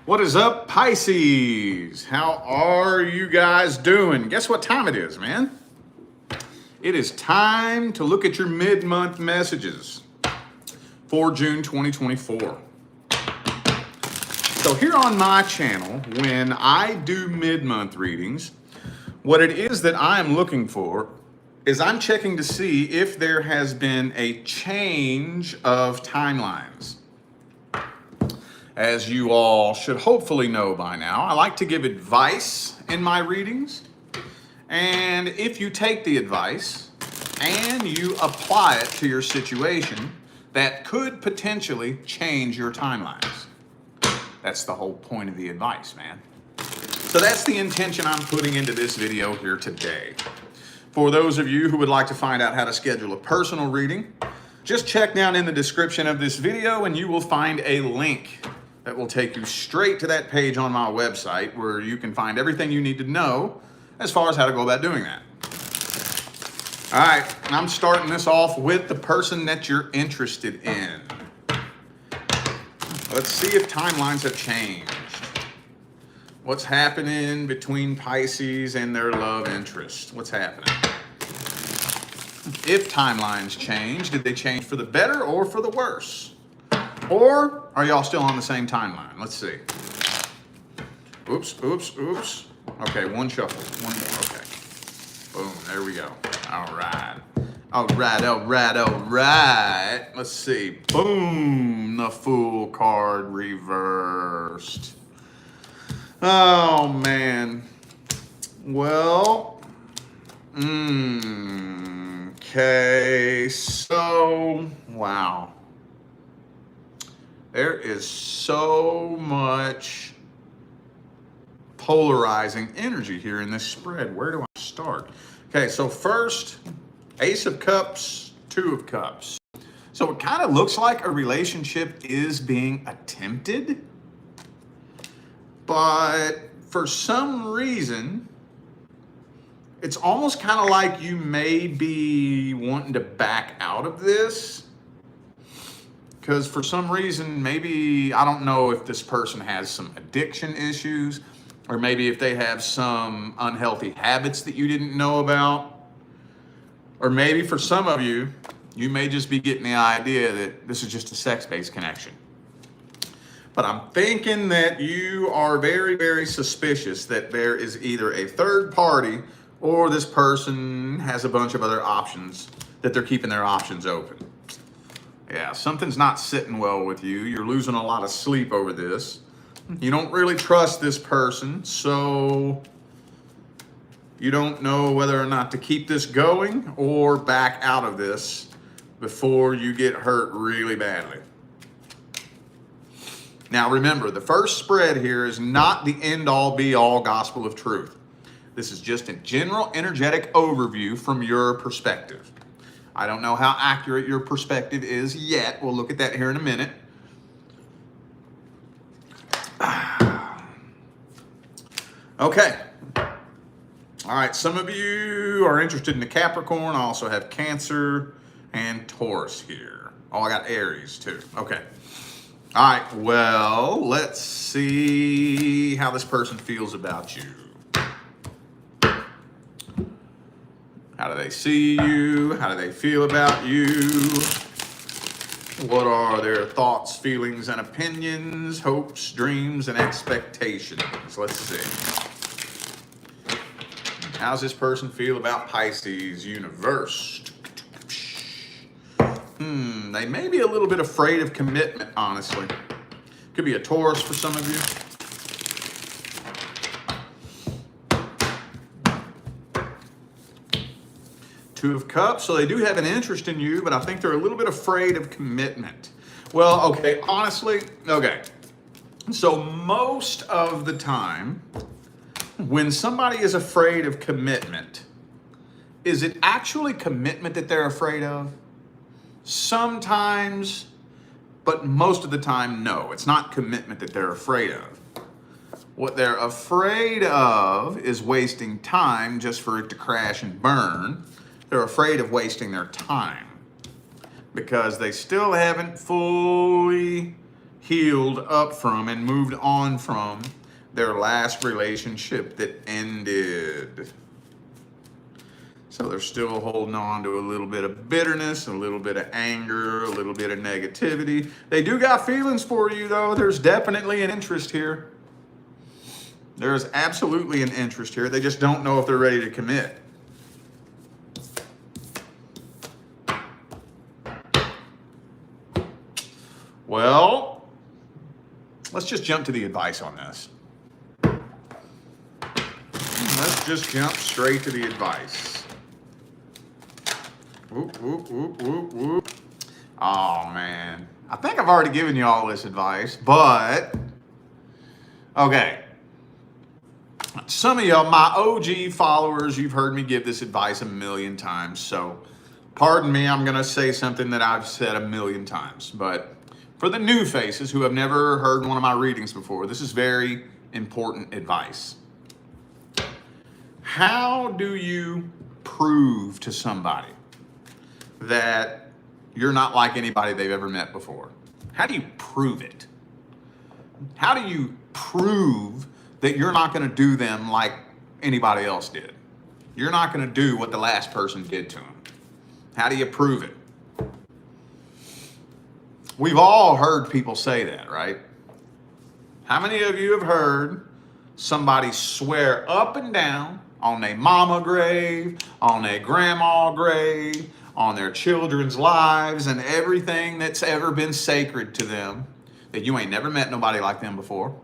What is up, Pisces? How are you guys doing? Guess what time it is, man? It is time to look at your mid-month messages for June 2024. So here on my channel, when I do mid-month readings, what it is that I am looking for is I'm checking to see if there has been a change of timelines. As you all should hopefully know by now, I like to give advice in my readings. And if you take the advice and you apply it to your situation, that could potentially change your timelines. That's the whole point of the advice, man. So that's the intention I'm putting into this video here today. For those of you who would like to find out how to schedule a personal reading, just check down in the description of this video and you will find a link that will take you straight to that page on my website where you can find everything you need to know as far as how to go about doing that. All right, I'm starting this off with the person that you're interested in. Let's see if timelines have changed. What's happening between Pisces and their love interest? What's happening? If timelines change, did they change for the better or for the worse? Or are y'all still on the same timeline? Let's see. Oops. Okay, one shuffle. One more. Okay. Boom. There we go. All right. All right. Let's see. Boom. The Fool card reversed. Oh, man. Well. Okay. So, wow. There is so much polarizing energy here in this spread. Where do I start? Okay, so first, Ace of Cups, Two of Cups. So it kind of looks like a relationship is being attempted, but for some reason, it's almost kind of like you may be wanting to back out of this. Because for some reason, maybe, I don't know if this person has some addiction issues, or maybe if they have some unhealthy habits that you didn't know about. Or maybe for some of you, you may just be getting the idea that this is just a sex-based connection. But I'm thinking that you are very, very suspicious that there is either a third party or this person has a bunch of other options, that they're keeping their options open. Yeah, something's not sitting well with you. You're losing a lot of sleep over this. You don't really trust this person, so you don't know whether or not to keep this going or back out of this before you get hurt really badly. Now remember, the first spread here is not the end-all be-all gospel of truth. This is just a general energetic overview from your perspective. I don't know how accurate your perspective is yet. We'll look at that here in a minute. Okay. All right, some of you are interested in the Capricorn. I also have Cancer and Taurus here. Oh, I got Aries too. Okay. All right, well, let's see how this person feels about you. How do they see you? How do they feel about you? What are their thoughts, feelings, and opinions, hopes, dreams, and expectations? Let's see. How's this person feel about Pisces universe? They may be a little bit afraid of commitment, honestly. Could be a Taurus for some of you. Two of Cups, so they do have an interest in you, but I think they're a little bit afraid of commitment. Well, okay, honestly, okay. So most of the time, when somebody is afraid of commitment, is it actually commitment that they're afraid of? Sometimes, but most of the time, no. It's not commitment that they're afraid of. What they're afraid of is wasting time just for it to crash and burn. They're afraid of wasting their time because they still haven't fully healed up from and moved on from their last relationship that ended. So they're still holding on to a little bit of bitterness, a little bit of anger, a little bit of negativity. They do got feelings for you, though. There's definitely an interest here. There's absolutely an interest here. They just don't know if they're ready to commit. Well, let's just jump to the advice on this. Let's just jump straight to the advice. Whoop, whoop, whoop, whoop, whoop. Oh, man. I think I've already given you all this advice, but... Okay. Some of y'all, my OG followers, you've heard me give this advice a million times, so pardon me, I'm going to say something that I've said a million times, but for the new faces who have never heard one of my readings before, this is very important advice. How do you prove to somebody that you're not like anybody they've ever met before? How do you prove it? How do you prove that you're not going to do them like anybody else did? You're not going to do what the last person did to them. How do you prove it? We've all heard people say that, right? How many of you have heard somebody swear up and down on their mama grave, on their grandma grave, on their children's lives, and everything that's ever been sacred to them, that you ain't never met nobody like them before?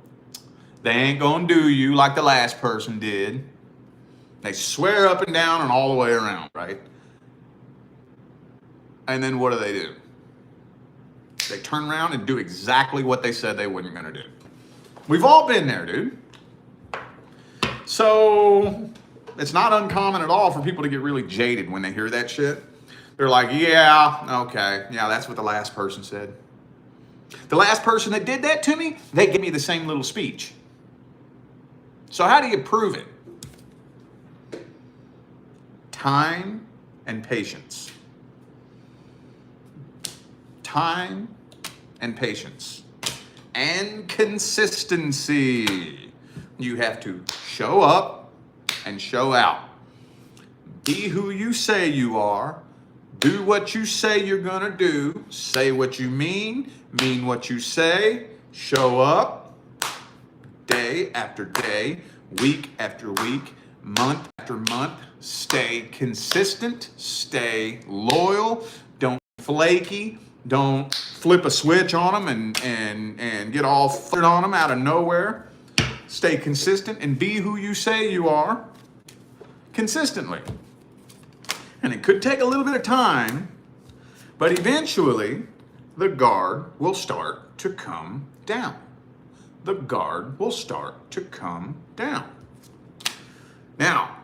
They ain't gonna do you like the last person did. They swear up and down and all the way around, right? And then what do? They turn around and do exactly what they said they weren't gonna do. We've all been there, dude. So it's not uncommon at all for people to get really jaded when they hear that shit. They're like, yeah, okay, yeah, that's what the last person said. The last person that did that to me, they gave me the same little speech. So how do you prove it? Time and patience. Time and patience. And consistency. You have to show up and show out. Be who you say you are. Do what you say you're gonna do. Say what you mean what you say. Show up day after day, week after week, month after month. Stay consistent, stay loyal, don't be flaky, don't flip a switch on them and get all flirt on them out of nowhere. Stay consistent and be who you say you are consistently. And it could take a little bit of time, but eventually the guard will start to come down. The guard will start to come down. Now,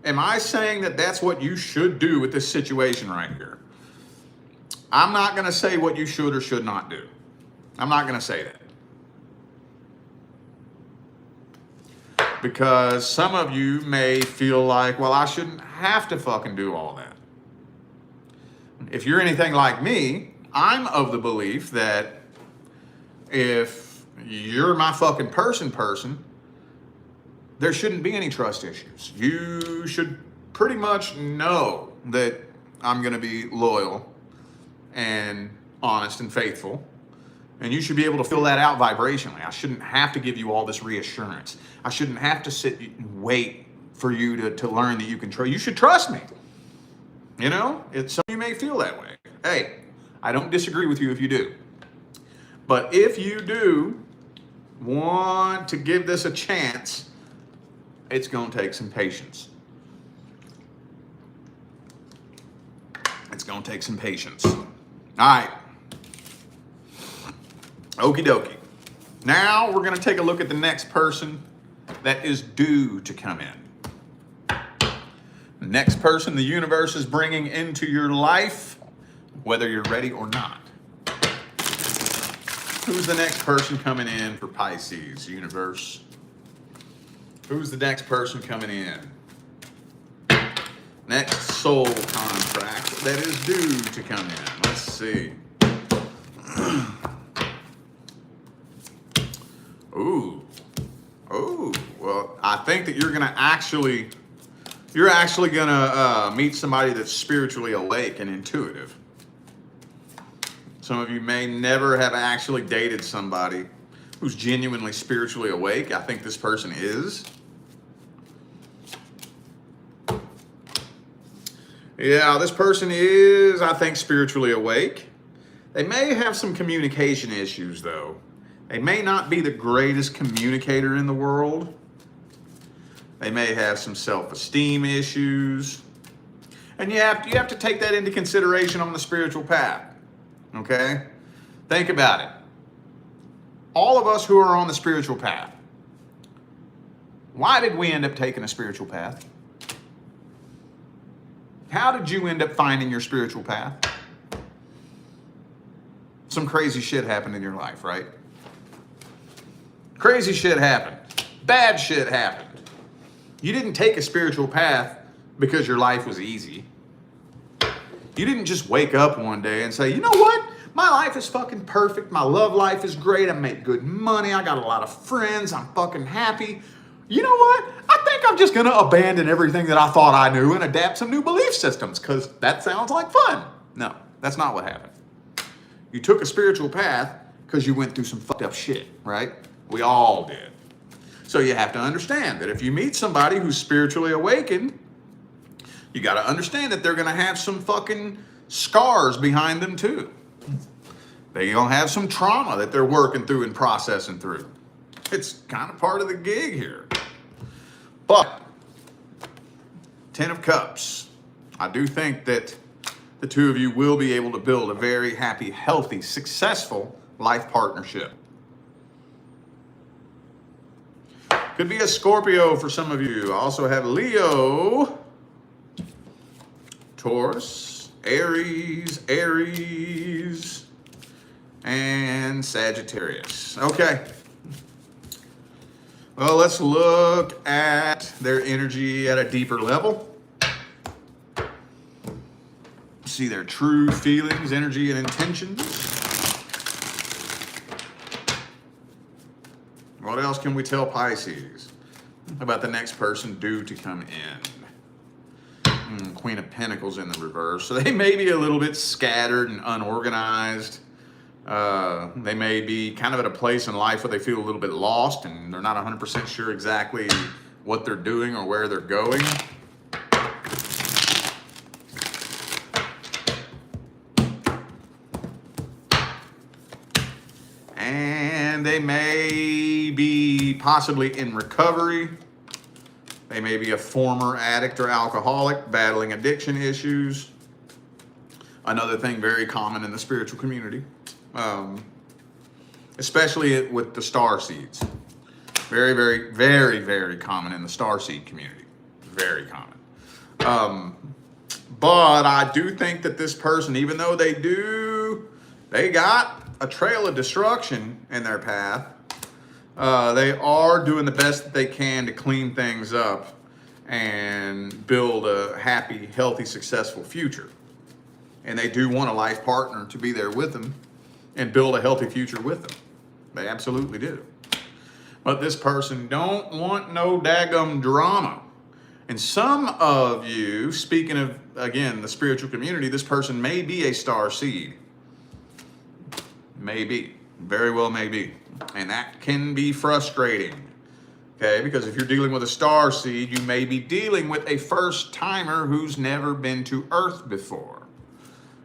am I saying that that's what you should do with this situation right here? I'm not going to say what you should or should not do. I'm not going to say that. Because some of you may feel like, well, I shouldn't have to fucking do all that. If you're anything like me, I'm of the belief that if you're my fucking person, there shouldn't be any trust issues. You should pretty much know that I'm going to be loyal and honest and faithful. And you should be able to fill that out vibrationally. I shouldn't have to give you all this reassurance. I shouldn't have to sit and wait for you to learn that you can trust. You should trust me. You know, some of you may feel that way. Hey, I don't disagree with you if you do. But if you do want to give this a chance, it's going to take some patience. It's going to take some patience. All right. Okie dokie. Now we're going to take a look at the next person that is due to come in. The next person the universe is bringing into your life, whether you're ready or not. Who's the next person coming in for Pisces, universe? Who's the next person coming in? Next soul contract that is due to come in. Let's see. Ooh. Ooh. Well, I think that you're actually gonna meet somebody that's spiritually awake and intuitive. Some of you may never have actually dated somebody who's genuinely spiritually awake. I think this person is. Yeah, this person is, I think, spiritually awake. They may have some communication issues, though. They may not be the greatest communicator in the world. They may have some self-esteem issues. And you have to take that into consideration on the spiritual path. Okay? Think about it. All of us who are on the spiritual path, why did we end up taking a spiritual path? How did you end up finding your spiritual path? Some crazy shit happened in your life, right? Crazy shit happened. Bad shit happened. You didn't take a spiritual path because your life was easy. You didn't just wake up one day and say, you know what? My life is fucking perfect. My love life is great. I make good money. I got a lot of friends. I'm fucking happy. You know what? I think I'm just going to abandon everything that I thought I knew and adapt some new belief systems because that sounds like fun. No, that's not what happened. You took a spiritual path because you went through some fucked up shit, right? We all did. So you have to understand that if you meet somebody who's spiritually awakened, you got to understand that they're going to have some fucking scars behind them too. They're going to have some trauma that they're working through and processing through. It's kind of part of the gig here. But 10 of Cups, I do think that the two of you will be able to build a very happy, healthy, successful life partnership. Could be a Scorpio for some of you. I also have Leo, Taurus, Aries, and Sagittarius. Okay. Well, let's look at their energy at a deeper level. See their true feelings, energy, and intentions. What else can we tell Pisces about the next person due to come in? Queen of Pentacles in the reverse. So they may be a little bit scattered and unorganized. They may be kind of at a place in life where they feel a little bit lost and they're not 100% sure exactly what they're doing or where they're going. And they may be possibly in recovery. They may be a former addict or alcoholic battling addiction issues. Another thing very common in the spiritual community. Especially with the star seeds. Very, very, very, very common in the star seed community. Very common. But I do think that this person, even though they got a trail of destruction in their path, they are doing the best that they can to clean things up and build a happy, healthy, successful future. And they do want a life partner to be there with them and build a healthy future with them. They absolutely do. But this person don't want no daggum drama. And some of you, speaking of, again, the spiritual community, this person may be a star seed. Maybe. Very well may be. And that can be frustrating. Okay, because if you're dealing with a star seed, you may be dealing with a first timer who's never been to Earth before.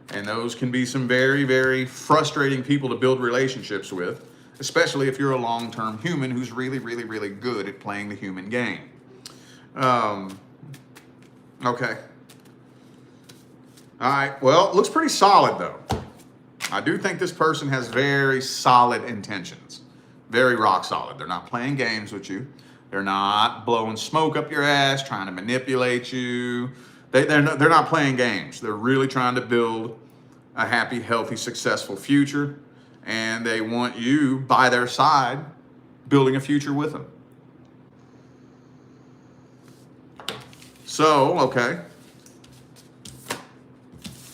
And those can be some very, very frustrating people to build relationships with, especially if you're a long-term human who's really, really, really good at playing the human game. Okay. All right. Well, it looks pretty solid, though. I do think this person has very solid intentions. Very rock solid. They're not playing games with you. They're not blowing smoke up your ass, trying to manipulate you. They're not playing games. They're really trying to build a happy, healthy, successful future. And they want you by their side, building a future with them. So, okay.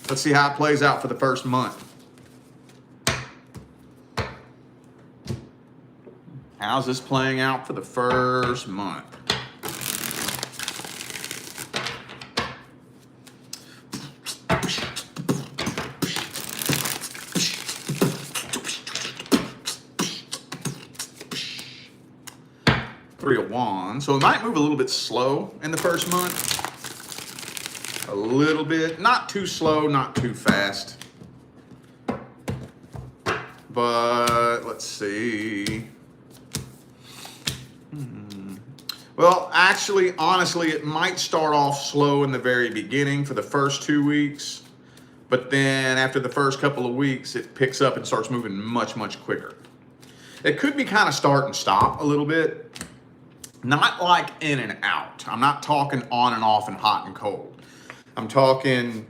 Let's see how it plays out for the first month. How's this playing out for the first month? Three of Wands. So it might move a little bit slow in the first month. A little bit. Not too slow, not too fast. But let's see. Well, actually, honestly, it might start off slow in the very beginning for the first 2 weeks. But then after the first couple of weeks, it picks up and starts moving much, much quicker. It could be kind of start and stop a little bit. Not like in and out. I'm not talking on and off and hot and cold. I'm talking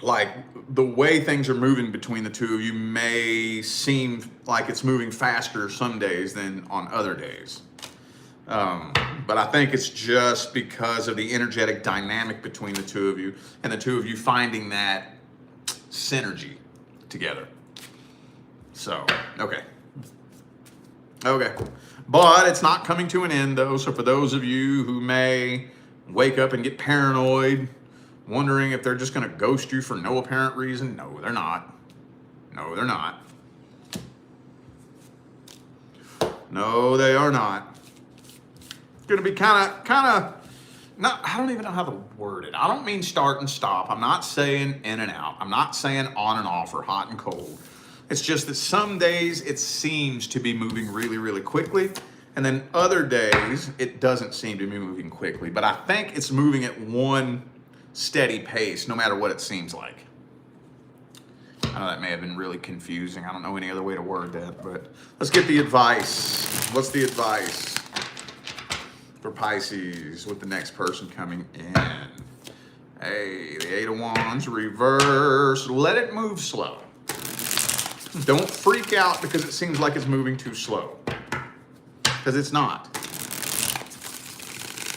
like the way things are moving between the two of you may seem like it's moving faster some days than on other days. But I think it's just because of the energetic dynamic between the two of you and the two of you finding that synergy together. So, okay. But it's not coming to an end though. So for those of you who may wake up and get paranoid, wondering if they're just going to ghost you for no apparent reason, no, they're not. No, they're not. No, they are not. It's going to be kind of, not, I don't even know how to word it. I don't mean start and stop. I'm not saying in and out. I'm not saying on and off or hot and cold. It's just that some days it seems to be moving really, really quickly. And then other days it doesn't seem to be moving quickly. But I think it's moving at one steady pace, no matter what it seems like. I know that may have been really confusing. I don't know any other way to word that, but let's get the advice. What's the advice for Pisces with the next person coming in? Hey, the Eight of Wands, reverse. Let it move slow. Don't freak out because it seems like it's moving too slow. Because it's not.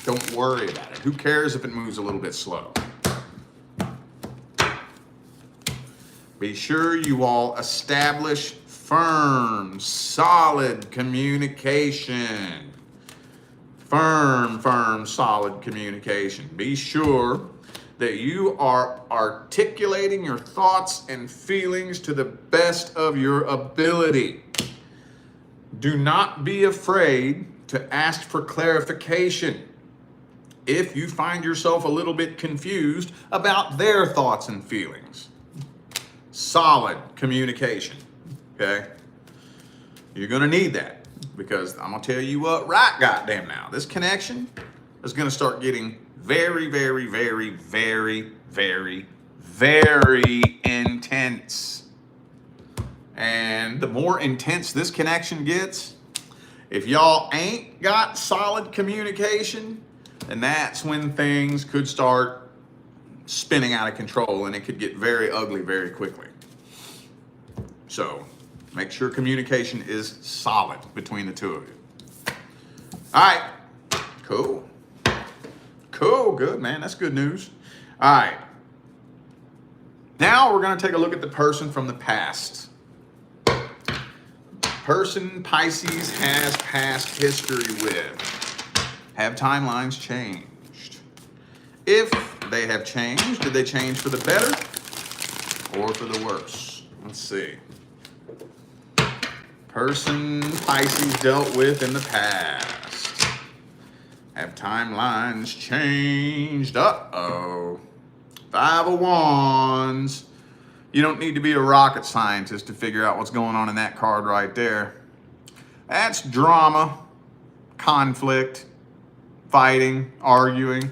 Don't worry about it. Who cares if it moves a little bit slow? Be sure you all establish firm, solid communication. Firm, solid communication. Be sure that you are articulating your thoughts and feelings to the best of your ability. Do not be afraid to ask for clarification if you find yourself a little bit confused about their thoughts and feelings. Solid communication, okay? You're gonna need that because I'm gonna tell you what, right goddamn now, this connection is gonna start getting very, very, very, very, very, very intense. And the more intense this connection gets, if y'all ain't got solid communication, then that's when things could start spinning out of control and it could get very ugly very quickly. So make sure communication is solid between the two of you. All right, cool. Cool, good, man. That's good news. All right. Now we're going to take a look at the person from the past. Person Pisces has past history with. Have timelines changed? If they have changed, did they change for the better or for the worse? Let's see. Person Pisces dealt with in the past. Have timelines changed? Uh-oh. Five of Wands. You don't need to be a rocket scientist to figure out what's going on in that card right there. That's drama, conflict, fighting, arguing.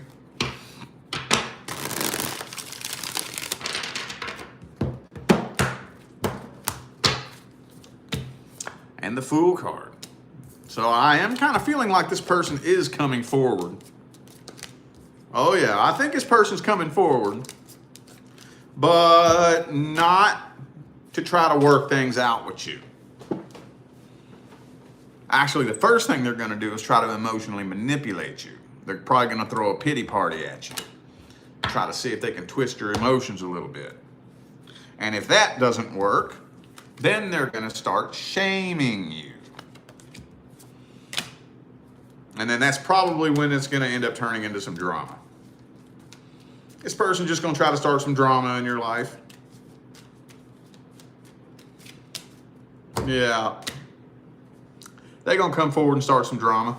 And the Fool card. So I am kind of feeling like this person is coming forward. Oh yeah, I think this person's coming forward, but not to try to work things out with you. Actually, the first thing they're going to do is try to emotionally manipulate you. They're probably going to throw a pity party at you. Try to see if they can twist your emotions a little bit. And if that doesn't work, then they're going to start shaming you. And then that's probably when it's going to end up turning into some drama. This person just going to try to start some drama in your life. Yeah. They're going to come forward and start some drama.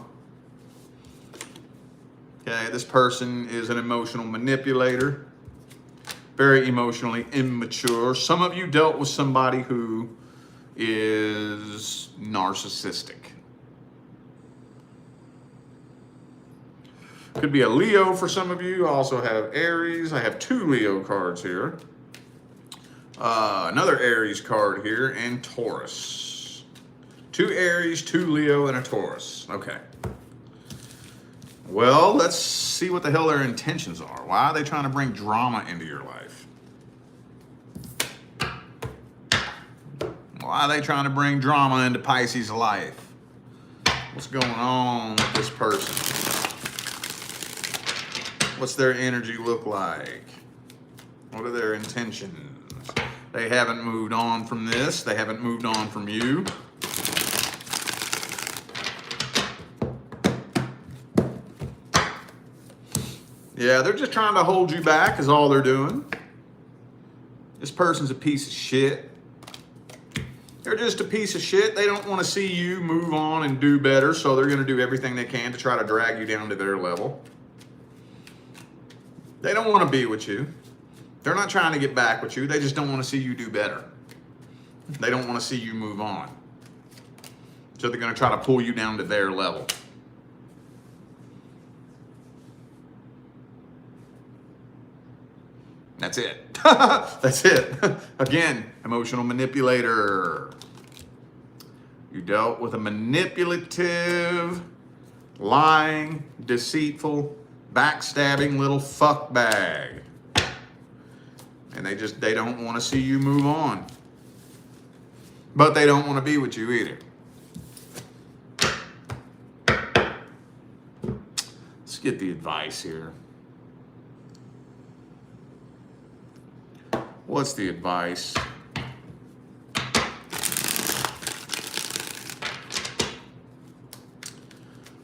Okay, this person is an emotional manipulator. Very emotionally immature. Some of you dealt with somebody who is narcissistic. Could be a Leo for some of you. I also have Aries. I have 2 Leo cards here. Another Aries card here, and Taurus. 2 Aries, 2 Leo, and a Taurus. Okay. Well, let's see what the hell their intentions are. Why are they trying to bring drama into your life? Why are they trying to bring drama into Pisces' life? What's going on with this person? What's their energy look like? What are their intentions? They haven't moved on from this. They haven't moved on from you. Yeah, they're just trying to hold you back is all they're doing. This person's a piece of shit. They're just a piece of shit. They don't want to see you move on and do better, so they're going to do everything they can to try to drag you down to their level. They don't want to be with you. They're not trying to get back with you. They just don't want to see you do better. They don't want to see you move on. So they're going to try to pull you down to their level. That's it. That's it. Again, emotional manipulator. You dealt with a manipulative, lying, deceitful, backstabbing little fuck bag. And they don't want to see you move on. But they don't want to be with you either. Let's get the advice here. What's the advice?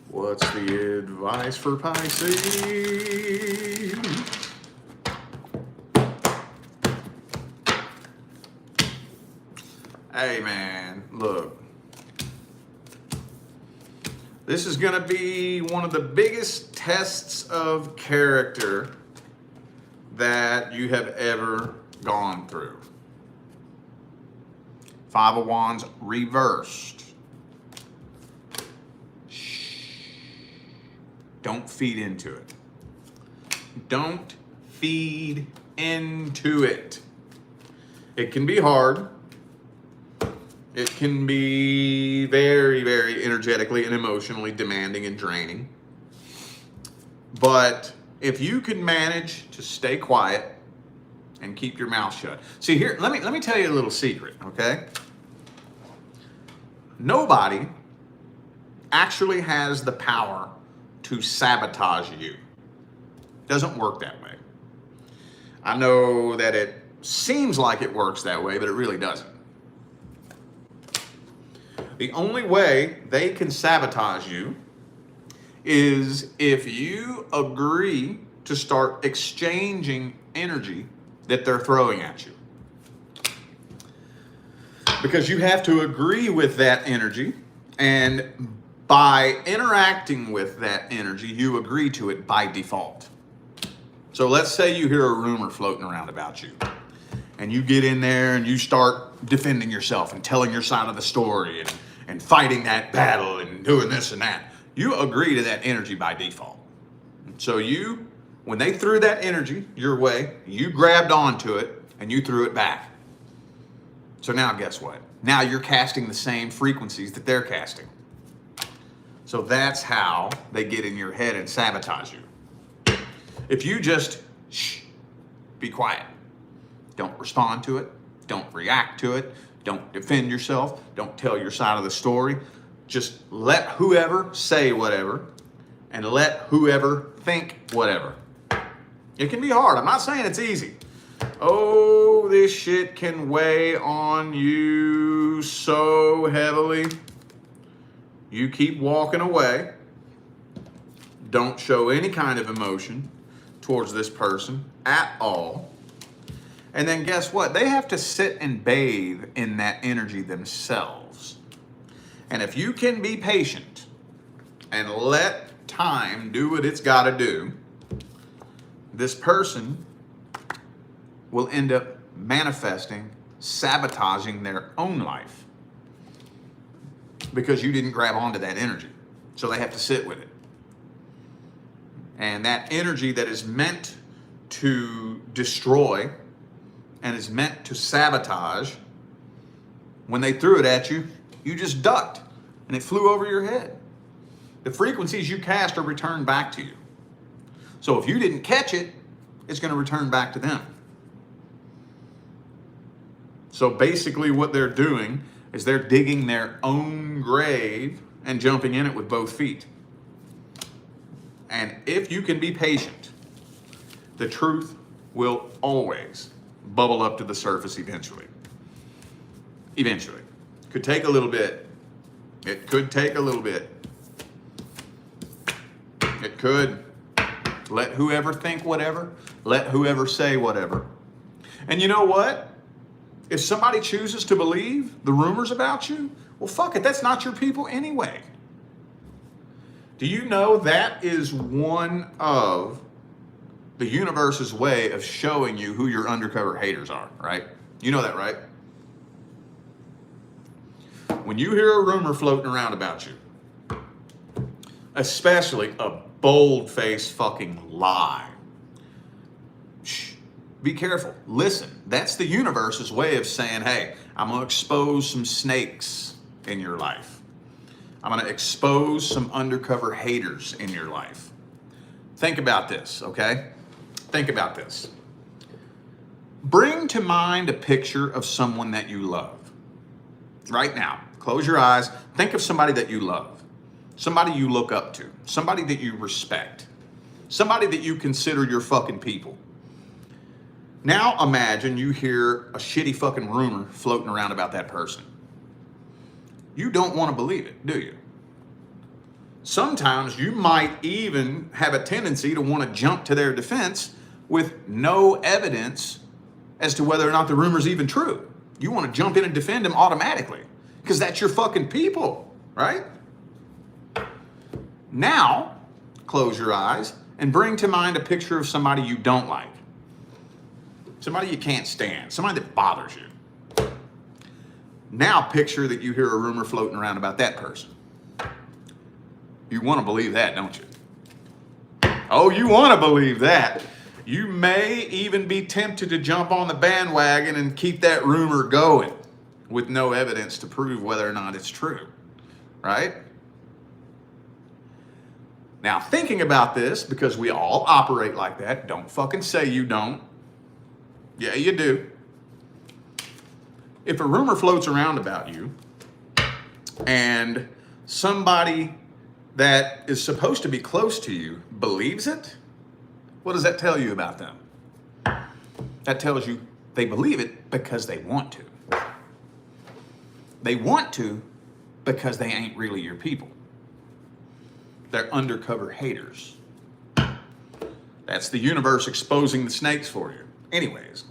What's the advice for Pisces? Hey man, look. This is going to be one of the biggest tests of character that you have ever gone through. 5 of Wands reversed. Shh. Don't feed into it. Don't feed into it. It can be hard. It can be very, very energetically and emotionally demanding and draining. But if you can manage to stay quiet and keep your mouth shut. See here, let me tell you a little secret, okay? Nobody actually has the power to sabotage you. It doesn't work that way. I know that it seems like it works that way, but it really doesn't. The only way they can sabotage you is if you agree to start exchanging energy that they're throwing at you. Because you have to agree with that energy, and by interacting with that energy, you agree to it by default. So let's say you hear a rumor floating around about you, and you get in there and you start defending yourself and telling your side of the story and fighting that battle and doing this and that. You agree to that energy by default. So when they threw that energy your way, you grabbed onto it and you threw it back. So now guess what? Now you're casting the same frequencies that they're casting. So that's how they get in your head and sabotage you. If you just be quiet, don't respond to it, don't react to it, don't defend yourself, don't tell your side of the story, just let whoever say whatever and let whoever think whatever. It can be hard. I'm not saying it's easy. Oh, this shit can weigh on you so heavily. You keep walking away don't show any kind of emotion towards this person at all. And then guess what? They have to sit and bathe in that energy themselves. And if you can be patient and let time do what it's got to do, this person will end up manifesting, sabotaging their own life because you didn't grab onto that energy. So they have to sit with it. And that energy that is meant to destroy and is meant to sabotage, when they threw it at you, you just ducked and it flew over your head. The frequencies you cast are returned back to you. So if you didn't catch it, it's going to return back to them. So basically what they're doing is they're digging their own grave and jumping in it with both feet. And if you can be patient, the truth will always bubble up to the surface eventually. Eventually. Could take a little bit. It could take a little bit. It could. Let whoever think whatever. Let whoever say whatever. And you know what? If somebody chooses to believe the rumors about you, well, fuck it. That's not your people anyway. Do you know that is one of the universe's way of showing you who your undercover haters are, right? You know that, right? When you hear a rumor floating around about you, especially a bold-faced fucking lie, shh, be careful. Listen, that's the universe's way of saying, hey, I'm going to expose some snakes in your life. I'm going to expose some undercover haters in your life. Think about this, okay? Think about this. Bring to mind a picture of someone that you love. Right now, close your eyes. Think of somebody that you love. Somebody you look up to. Somebody that you respect. Somebody that you consider your fucking people. Now imagine you hear a shitty fucking rumor floating around about that person. You don't want to believe it, do you? Sometimes you might even have a tendency to want to jump to their defense with no evidence as to whether or not the rumor's even true. You want to jump in and defend them automatically because that's your fucking people, right? Now, close your eyes and bring to mind a picture of somebody you don't like. Somebody you can't stand. Somebody that bothers you. Now picture that you hear a rumor floating around about that person. You want to believe that, don't you? Oh, you want to believe that. You may even be tempted to jump on the bandwagon and keep that rumor going with no evidence to prove whether or not it's true, right? Now, thinking about this, because we all operate like that, don't fucking say you don't. Yeah, you do. If a rumor floats around about you and somebody that is supposed to be close to you believes it, what does that tell you about them? That tells you they believe it because they want to. They want to because they ain't really your people. They're undercover haters. That's the universe exposing the snakes for you. Anyways.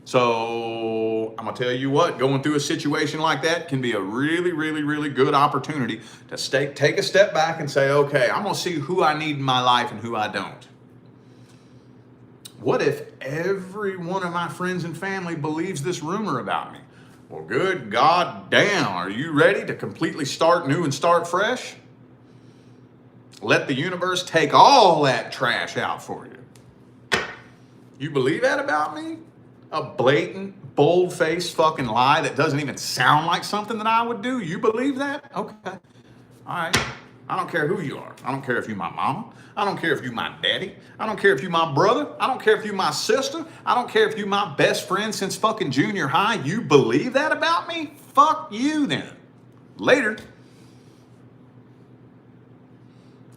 So I'm going to tell you what, going through a situation like that can be a really, really, really good opportunity to take a step back and say, okay, I'm going to see who I need in my life and who I don't. What if every one of my friends and family believes this rumor about me? Well, good God damn, are you ready to completely start new and start fresh? Let the universe take all that trash out for you. You believe that about me? A blatant, bold-faced fucking lie that doesn't even sound like something that I would do? You believe that? Okay. All right. I don't care who you are. I don't care if you're my mama. I don't care if you're my daddy. I don't care if you're my brother. I don't care if you're my sister. I don't care if you're my best friend since fucking junior high. You believe that about me? Fuck you then. Later.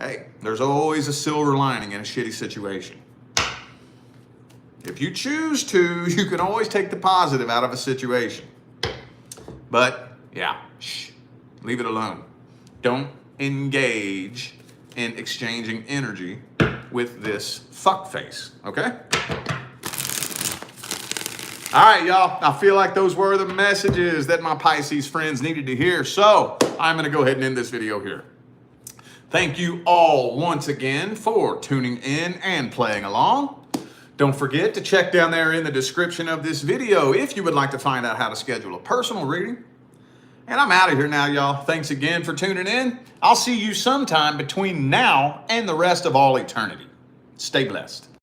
Hey, there's always a silver lining in a shitty situation. If you choose to, you can always take the positive out of a situation. But, yeah, shh, leave it alone. Don't engage in exchanging energy with this fuckface, okay? All right, y'all. I feel like those were the messages that my Pisces friends needed to hear. So I'm going to go ahead and end this video here. Thank you all once again for tuning in and playing along. Don't forget to check down there in the description of this video if you would like to find out how to schedule a personal reading. And I'm out of here now, y'all. Thanks again for tuning in. I'll see you sometime between now and the rest of all eternity. Stay blessed.